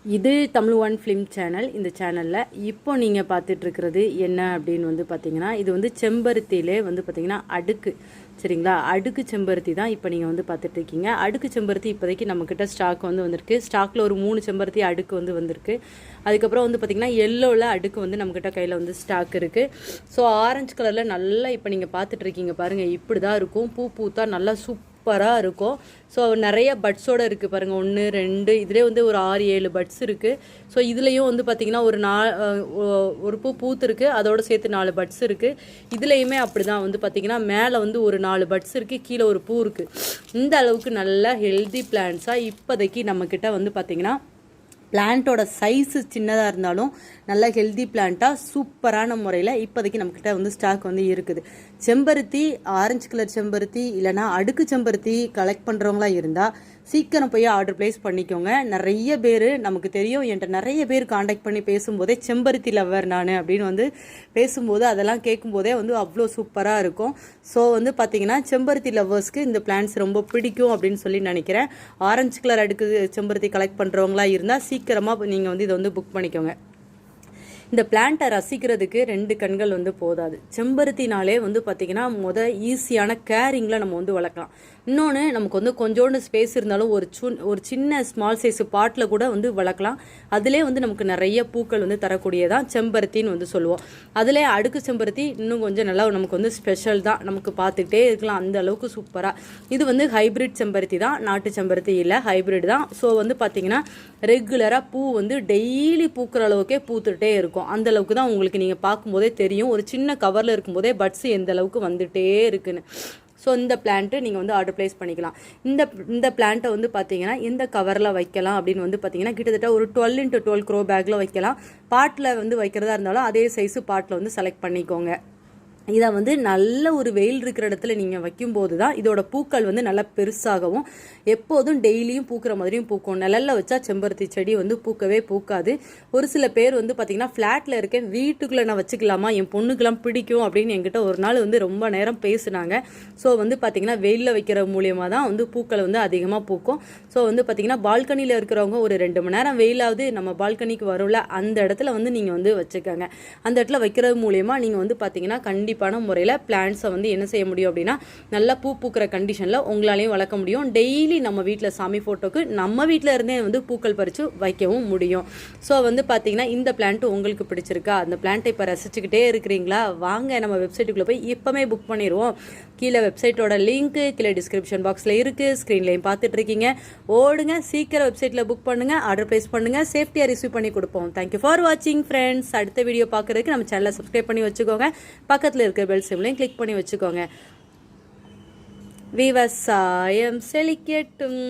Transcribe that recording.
இது Tamil one film channel. இந்த சேனலில் இப்போ நீங்கள் பார்த்துட்ருக்கிறது என்ன அப்படின்னு வந்து பார்த்தீங்கன்னா, இது வந்து செம்பருத்தியிலே வந்து பார்த்திங்கன்னா அடுக்கு, சரிங்களா? அடுக்கு செம்பருத்தி தான் இப்போ நீங்கள் வந்து பார்த்துட்ருக்கீங்க. அடுக்கு செம்பருத்தி இப்போதைக்கு நம்மக்கிட்ட ஸ்டாக் வந்து வந்திருக்கு. ஸ்டாக்கில் ஒரு 3 செம்பருத்தி அடுக்கு வந்து வந்திருக்கு. அதுக்கப்புறம் வந்து பார்த்திங்கன்னா எல்லோவில் அடுக்கு வந்து நம்மக்கிட்ட கையில் வந்து ஸ்டாக் இருக்குது. ஸோ ஆரஞ்சு கலரில் நல்லா இப்போ நீங்கள் பார்த்துட்ருக்கீங்க பாருங்கள், இப்படி தான் இருக்கும். பூ பூத்தா நல்லா சூப்பராக இருக்கும். ஸோ நிறைய பட்ஸோடு இருக்குது பாருங்கள், 1 2 இதிலே வந்து ஒரு 6 7 பட்ஸ் இருக்குது. ஸோ இதுலேயும் வந்து பார்த்திங்கன்னா ஒரு பூ பூத்துருக்கு, அதோடு சேர்த்து 4 பட்ஸ் இருக்குது. இதுலேயுமே அப்படி தான் வந்து பார்த்திங்கன்னா மேலே வந்து ஒரு 4 பட்ஸ் இருக்குது, கீழே ஒரு பூ இருக்குது. இந்த அளவுக்கு நல்ல ஹெல்தி பிளான்ட்ஸாக இப்போதைக்கு நம்மக்கிட்ட வந்து பார்த்திங்கன்னா பிளான்ட்டோட சைஸு சின்னதாக இருந்தாலும் நல்ல ஹெல்தி பிளான்ட்டாக சூப்பரான முறையில் இப்போதைக்கு நம்மக்கிட்ட வந்து ஸ்டாக் வந்து இருக்குது. செம்பருத்தி, ஆரஞ்சு கலர் செம்பருத்தி இல்லைனா அடுக்கு செம்பருத்தி கலெக்ட் பண்ணுறவங்களா இருந்தால் சீக்கிரம் போய் ஆர்டர் ப்ளேஸ் பண்ணிக்கோங்க. நிறைய பேர் நமக்கு தெரியும், என்கிட்ட நிறைய பேர் காண்டாக்ட் பண்ணி பேசும்போதே செம்பருத்தி லவ்வர் நான் அப்படின்னு வந்து பேசும்போது அதெல்லாம் கேட்கும்போதே வந்து அவ்வளோ சூப்பராக இருக்கும். ஸோ வந்து பார்த்திங்கன்னா செம்பருத்தி லவ்வர்ஸ்க்கு இந்த பிளான்ஸ் ரொம்ப பிடிக்கும் அப்படின்னு சொல்லி நினைக்கிறேன். ஆரஞ்சு கலர் அடுக்கு செம்பருத்தி கலெக்ட் பண்ணுறவங்களா இருந்தால் சீக்கிரமாக நீங்கள் வந்து இதை வந்து புக் பண்ணிக்கோங்க. இந்த பிளான்ட்டை ரசிக்கிறதுக்கு 2 கண்கள் வந்து போதாது. செம்பருத்தினாலே வந்து பார்த்திங்கன்னா ஈஸியான கேரிங்கில் நம்ம வந்து வளர்க்கலாம். இன்னொன்று, நமக்கு வந்து கொஞ்சோண்டு ஸ்பேஸ் இருந்தாலும் ஒரு சின்ன ஸ்மால் சைஸ் பாட்டில் கூட வந்து வளர்க்கலாம். அதிலே வந்து நமக்கு நிறைய பூக்கள் வந்து தரக்கூடியதான் செம்பருத்தின்னு வந்து சொல்லுவோம். அதிலே அடுக்கு செம்பருத்தி இன்னும் கொஞ்சம் நல்லா நமக்கு வந்து ஸ்பெஷல் தான், நமக்கு பார்த்துக்கிட்டே இருக்கலாம் அந்த அளவுக்கு சூப்பராக. இது வந்து ஹைப்ரிட் செம்பருத்தி தான், நாட்டு செம்பருத்தி இல்லை, ஹைப்ரிட் தான். ஸோ வந்து பார்த்திங்கன்னா ரெகுலராக பூ வந்து டெய்லி பூக்கிற அளவுக்கே பூத்துட்டே இருக்கும். அந்த அளவுக்கு தான் உங்களுக்கு நீங்கள் பார்க்கும்போதே தெரியும், ஒரு சின்ன கவரில் இருக்கும்போதே பட்ஸ் எந்த அளவுக்கு வந்துட்டே இருக்குன்னு. ஸோ இந்த பிளான்ட்டு நீங்கள் வந்து ஆர்டர் ப்ளேஸ் பண்ணிக்கலாம். இந்த பிளான்ட்டை வந்து பார்த்தீங்கன்னா இந்த கவரில் வைக்கலாம் அப்படின்னு வந்து பார்த்தீங்கன்னா கிட்டத்தட்ட ஒரு 12x12 க்ரோ பேக்கில் வைக்கலாம். பாட்டில் வந்து வைக்கிறதா இருந்தாலும் அதே சைஸு பாட்டில் வந்து செலக்ட் பண்ணிக்கோங்க. இதை வந்து நல்ல ஒரு வெயில் இருக்கிற இடத்துல நீங்கள் வைக்கும்போது தான் இதோட பூக்கள் வந்து நல்லா பெருசாகவும் எப்போதும் டெய்லியும் பூக்கிற மாதிரியும் பூக்கும். நிழலில் வச்சா செம்பருத்தி செடி வந்து பூக்கவே பூக்காது. ஒரு சில பேர் வந்து பார்த்திங்கன்னா ஃப்ளாட்டில் இருக்கேன், வீட்டுக்குள்ளே நான் வச்சுக்கலாமா, என் பொண்ணுக்கெல்லாம் பிடிக்கும் அப்படின்னு என்கிட்ட ஒரு நாள் வந்து ரொம்ப நேரம் பேசுனாங்க. ஸோ வந்து பார்த்திங்கன்னா வெயிலில் வைக்கிற மூலியமாக தான் வந்து பூக்கள் வந்து அதிகமாக பூக்கும். ஸோ வந்து பார்த்திங்கன்னா பால்கனியில் இருக்கிறவங்க ஒரு 2 மணி நேரம் வெயிலாவது நம்ம பால்கனிக்கு வரும்ல, அந்த இடத்துல வந்து நீங்கள் வந்து வச்சுக்கோங்க. அந்த இடத்துல வைக்கிறது மூலியமாக நீங்கள் வந்து பார்த்திங்கன்னா கண்டிப்பான முறையில் பிளான்ட்ஸை வந்து என்ன செய்ய முடியும் அப்படின்னா நல்லா பூ பூக்கிற கண்டிஷனில் உங்களாலையும் வளர்க்க முடியும். டெய்லி நம்ம வீட்டில் சாமி ஃபோட்டோக்கு நம்ம வீட்டில் இருந்தே வந்து பூக்கள் பறித்து வைக்கவும் முடியும். ஸோ வந்து பார்த்தீங்கன்னா இந்த பிளான்ட் உங்களுக்கு பிடிச்சிருக்கா, அந்த பிளான்ட்டை இப்போ ரசிச்சுக்கிட்டே இருக்கிறீங்களா, வாங்க நம்ம வெப்சைட்டுக்குள்ளே போய் இப்போமே புக் பண்ணிடுவோம். கீழே வெப்சைட்டோட லிங்க்கு கீழே டிஸ்கிரிப்ஷன் பாக்ஸில் இருக்குது, ஸ்க்ரீன்லேயும் பார்த்துட்டு இருக்கீங்க. ஓடுங்க, சீக்கிரம் வெப்சைட்டில் புக் பண்ணுங்கள், ஆர்டர் ப்ளேஸ் பண்ணுங்கள், சேஃப்டியாக ரிசீவ் பண்ணி கொடுப்போம். தேங்க்யூ ஃபார் வாட்சிங் ஃப்ரெண்ட்ஸ். அடுத்த வீடியோ பார்க்குறதுக்கு நம்ம சேனலை சப்ஸ்கிரைப் பண்ணி வச்சுக்கோங்க, பக்கத்தில் இருக்க பெல் சிம்லையும் கிளிக் பண்ணி வச்சுக்கோங்க. விவசாயம் செழிக்கட்டும்.